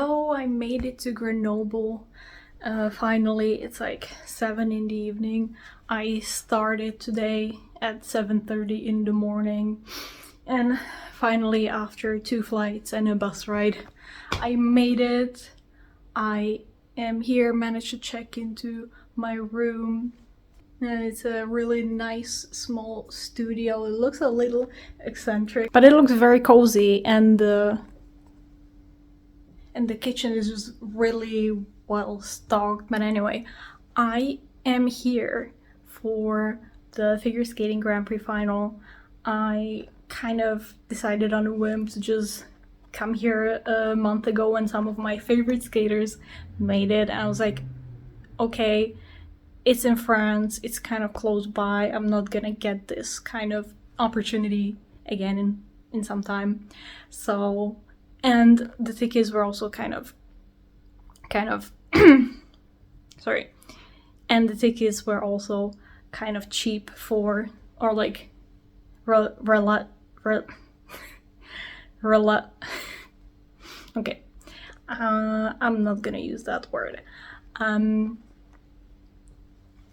So I made it to Grenoble. Finally, it's like 7 in the evening. I started today at 7:30 in the morning, and finally, after 2 flights and a bus ride, I made it. I am here, managed to check into my room. And it's a really nice small studio. It looks a little eccentric, but it looks very cozy, and the kitchen is just really well stocked. But anyway, I am here for the figure skating Grand Prix final. I kind of decided on a whim to just come here a month ago when some of my favorite skaters made it, and I was like, okay, it's in France, it's kind of close by, I'm not gonna get this kind of opportunity again in some time. So, and the tickets were also kind of sorry, and the tickets were also kind of cheap for, or like okay, I'm not gonna use that word.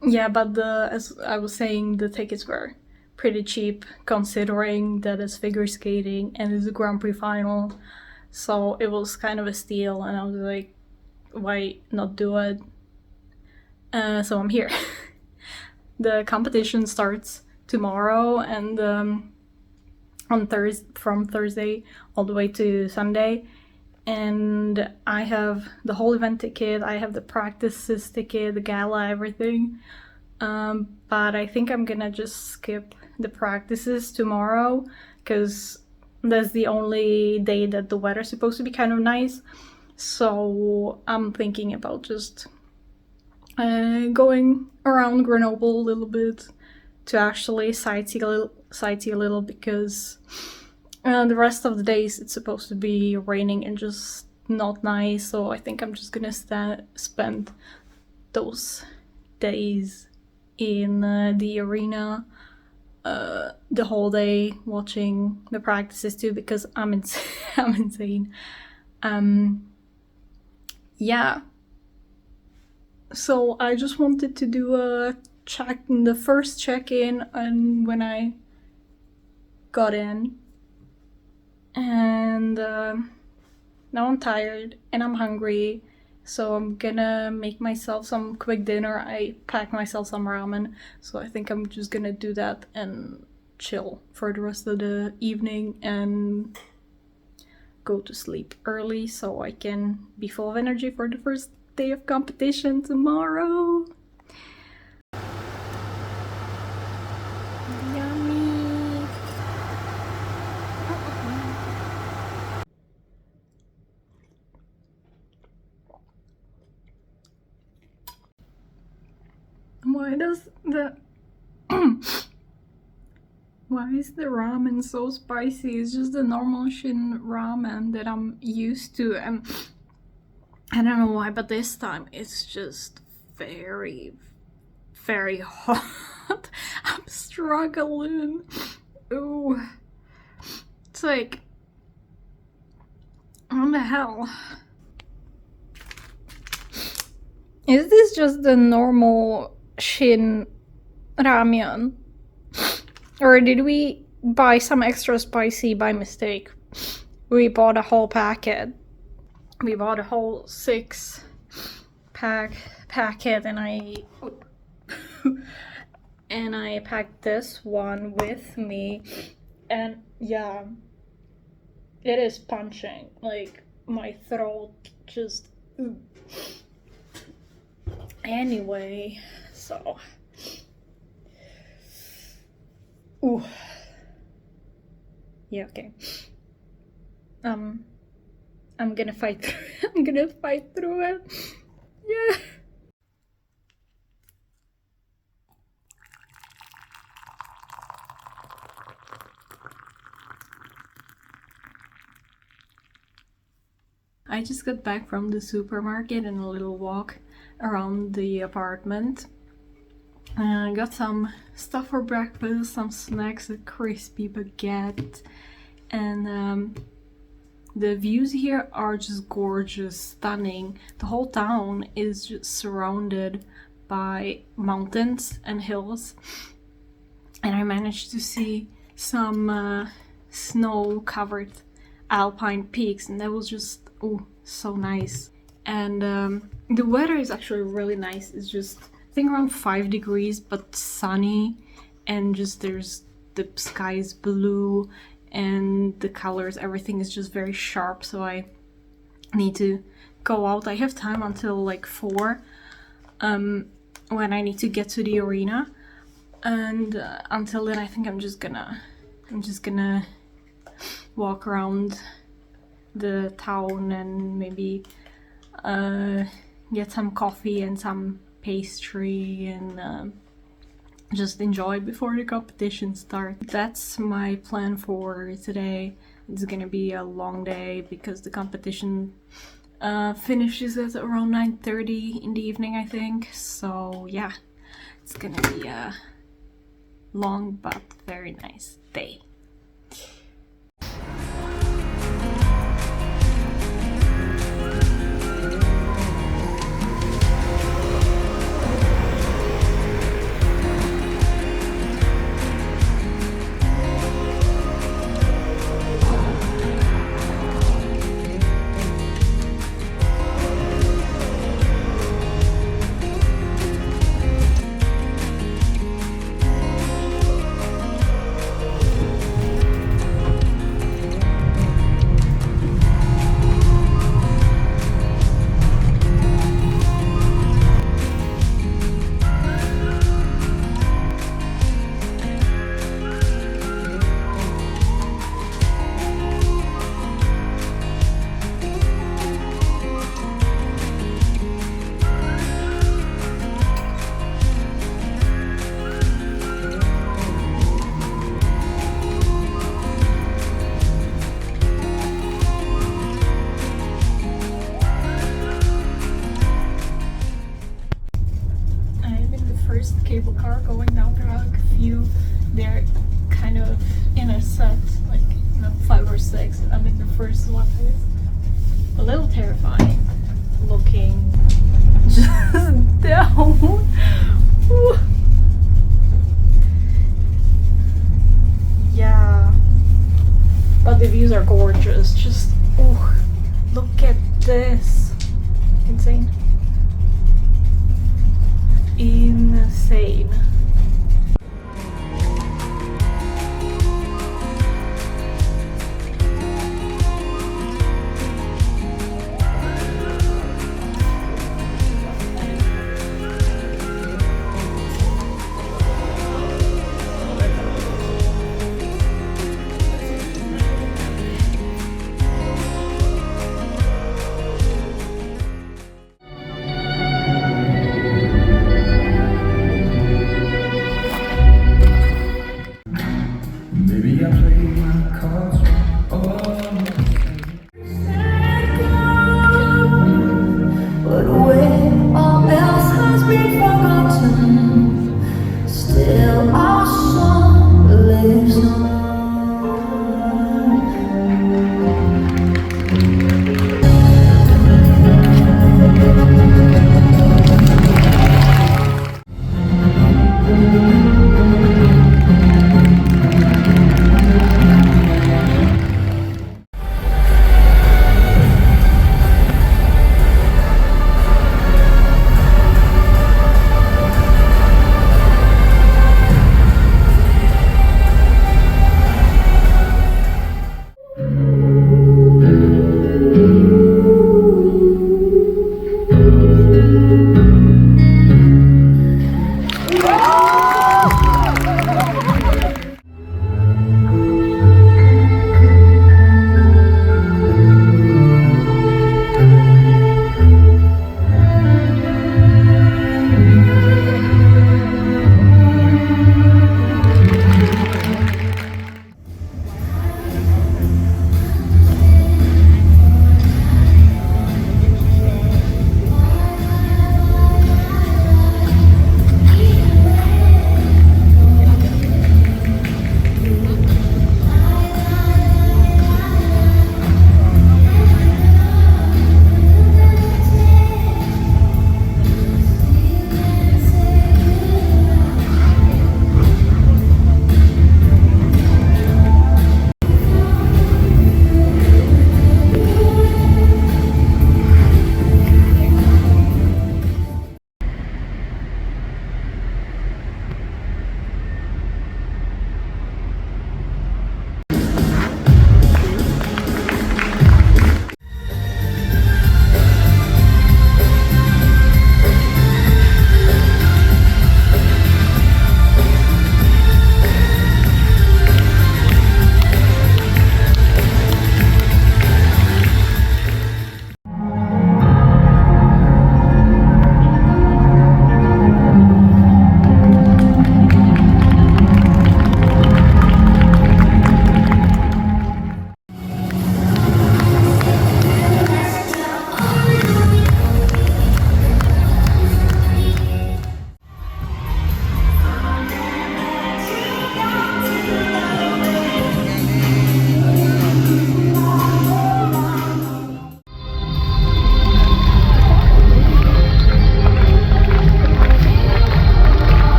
Yeah, but as I was saying, the tickets were pretty cheap considering that it's figure skating and it's a Grand Prix final. So it was kind of a steal, and I was like, why not do it? So I'm here. The competition starts tomorrow, and from Thursday all the way to Sunday. And I have the whole event ticket, I have the practices ticket, the gala, everything. But I think I'm gonna just skip the practices tomorrow, because that's the only day that the weather's supposed to be kind of nice. So I'm thinking about just going around Grenoble a little bit to actually sightsee a little, because the rest of the days it's supposed to be raining and just not nice. So I think I'm just gonna spend those days in the arena the whole day watching the practices too, because I'm insane. Yeah. So I just wanted to do the first check-in, and when I got in, and now I'm tired and I'm hungry, so I'm gonna make myself some quick dinner. I packed myself some ramen, so I think I'm just gonna do that and chill for the rest of the evening and go to sleep early so I can be full of energy for the first day of competition tomorrow. Yummy! Why does the why is the ramen so spicy? It's just the normal Shin ramen that I'm used to, and I don't know why, but this time it's just very, very hot. I'm struggling. Ooh. It's like, what the hell? Is this just the normal Shin ramen? Or did we buy some extra spicy by mistake? We bought a whole packet. We bought a whole 6-packet, and I packed this one with me, and yeah, it is punching. Like, my throat just... Anyway, so... Ooh. Yeah, okay. I'm gonna fight through it. I'm gonna fight through it. Yeah. I just got back from the supermarket and a little walk around the apartment. I got some stuff for breakfast, some snacks, a crispy baguette, and The views here are just gorgeous, stunning. The whole town is just surrounded by mountains and hills, and I managed to see some snow-covered alpine peaks, and that was just so nice. And the weather is actually really nice. It's just, I think, around 5 degrees, but sunny, and just the sky is blue, and the colors, everything is just very sharp. So I need to go out. I have time until like 4 when I need to get to the arena, and until then I think I'm just gonna walk around the town and maybe get some coffee and some pastry and just enjoy before the competition starts. That's my plan for today. It's gonna be a long day because the competition finishes at around 9:30 in the evening, I think. So yeah, it's gonna be a long but very nice day. Cable car going down. There are like a few. They're kind of in a set, like 5 or 6. I'm in the first one. It's a little terrifying looking just down. Yeah, but the views are gorgeous. Just look at this. Insane. Insane.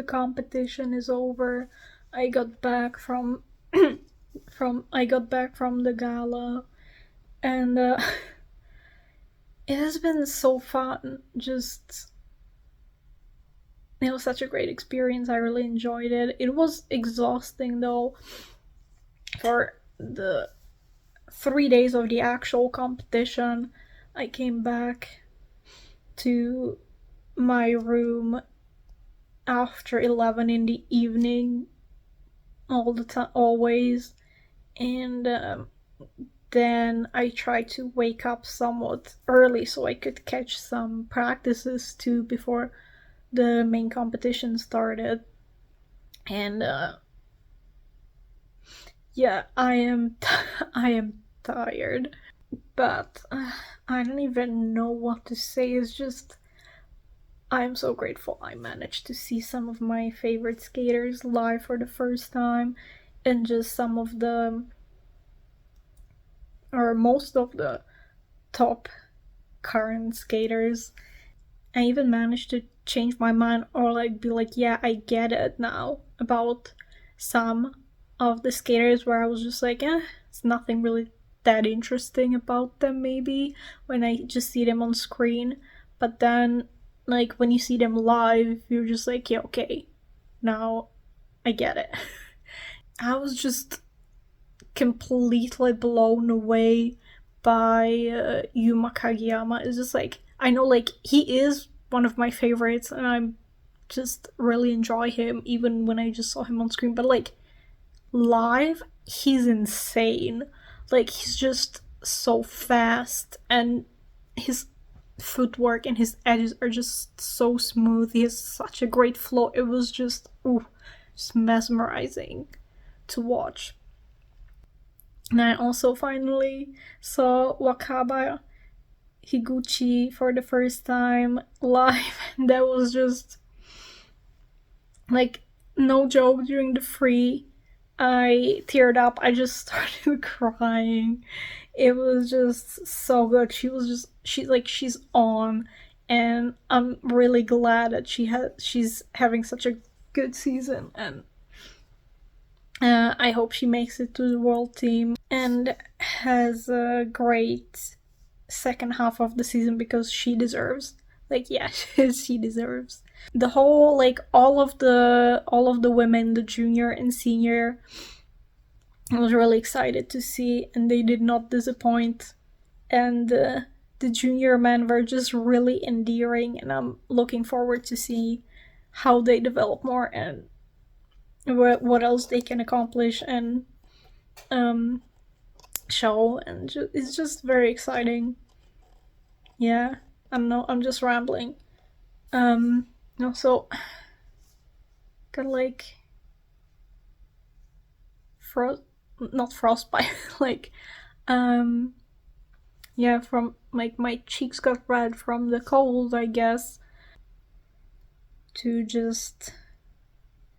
competition is over. I got back from the gala, and it has been so fun. Just, it was such a great experience. I really enjoyed it. It was exhausting though for the 3 days of the actual competition. I came back to my room after 11 in the evening all the time, always, and then I tried to wake up somewhat early so I could catch some practices too before the main competition started. And yeah, I am I am tired, but I don't even know what to say. It's just, I'm so grateful I managed to see some of my favorite skaters live for the first time, and just some of the, or most of the top current skaters. I even managed to change my mind, or like be like, yeah, I get it now, about some of the skaters where I was just like, it's nothing really that interesting about them maybe when I just see them on screen. But then, like, when you see them live, you're just like, yeah, okay, now I get it. I was just completely blown away by Yuma Kageyama. It's just like, I know, like, he is one of my favorites, and I'm just really enjoy him even when I just saw him on screen. But like, live, he's insane. Like, he's just so fast, and his footwork and his edges are just so smooth. He has such a great flow. It was just, just mesmerizing to watch. And I also finally saw Wakaba Higuchi for the first time live, and that was just, like, no joke, during the free, I teared up. I just started crying. It was just so good. She's on, and I'm really glad that she's having such a good season, and I hope she makes it to the world team and has a great second half of the season, because she deserves. Like, yeah, she deserves. The whole, like, all of the women, the junior and senior, I was really excited to see, and they did not disappoint. And the junior men were just really endearing, and I'm looking forward to see how they develop more and what else they can accomplish and show. And it's just very exciting. Yeah, I don't know, I'm just rambling. Also, got like not frostbite, like, yeah, from, like, my cheeks got red from the cold, I guess. To just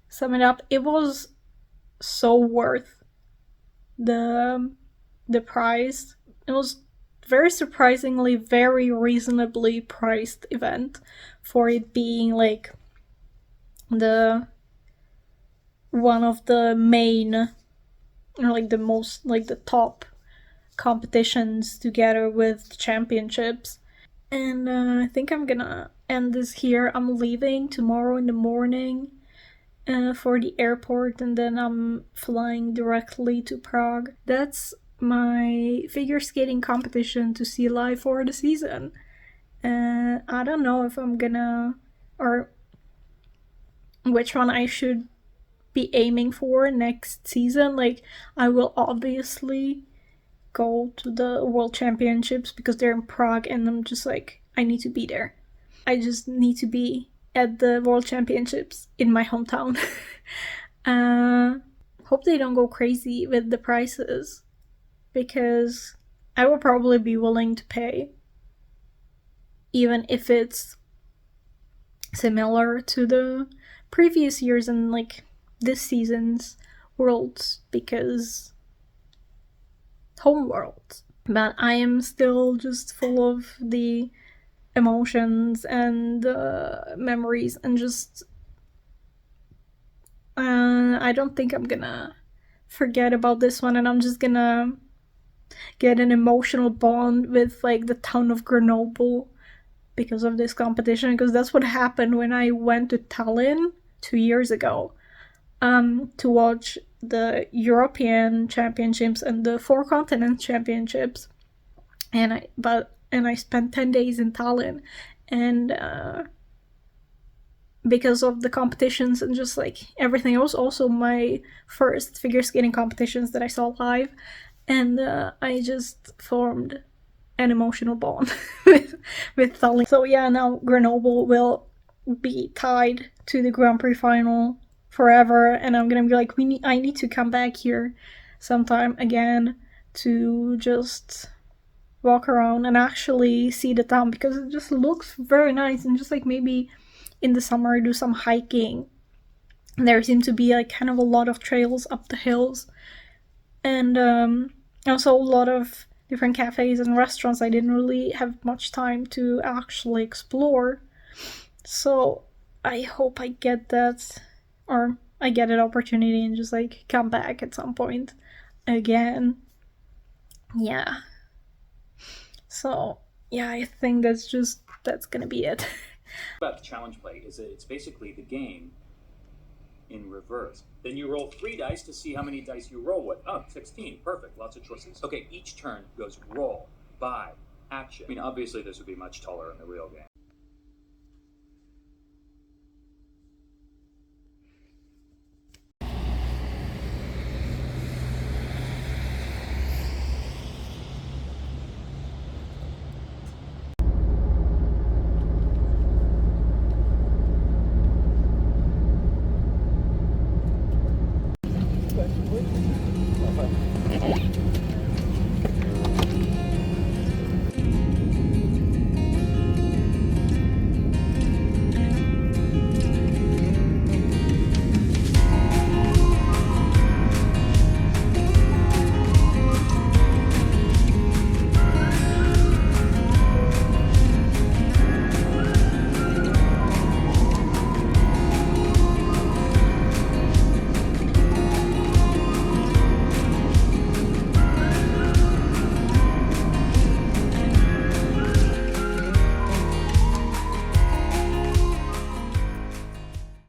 sum it up, it was so worth the price. It was very surprisingly very reasonably priced event for it being like the one of the main, or like the most, like the top competitions together with championships. And I think I'm gonna end this here. I'm leaving tomorrow in the morning for the airport, and then I'm flying directly to Prague. That's my figure skating competition to see live for the season. I don't know if I'm gonna, or which one I should be aiming for next season. Like, I will obviously go to the World Championships because they're in Prague, and I'm just like, I need to be there. I just need to be at the World Championships in my hometown. Hope they don't go crazy with the prices, because I will probably be willing to pay, even if it's similar to the previous years and like this season's Worlds, because home world. But I am still just full of the emotions and memories, and just I don't think I'm gonna forget about this one, and I'm just gonna get an emotional bond with like the town of Grenoble because of this competition, because that's what happened when I went to Tallinn 2 years ago to watch the European Championships and the Four Continents Championships, and I spent 10 days in Tallinn, and because of the competitions and just like everything, it was also my first figure skating competitions that I saw live, and I just formed an emotional bond with Tallinn. So yeah, now Grenoble will be tied to the Grand Prix final forever, and I'm gonna be like, I need to come back here sometime again to just walk around and actually see the town, because it just looks very nice, and just like maybe in the summer do some hiking. There seem to be like kind of a lot of trails up the hills, and also a lot of different cafes and restaurants I didn't really have much time to actually explore. So I hope I get that, or I get an opportunity and just like come back at some point again. Yeah. So yeah, I think that's gonna be it. About the challenge play is that it's basically the game in reverse. Then you roll 3 dice to see how many dice you roll with. Oh, 16. Perfect. Lots of choices. Okay, each turn goes roll, buy, action. I mean, obviously this would be much taller in the real game.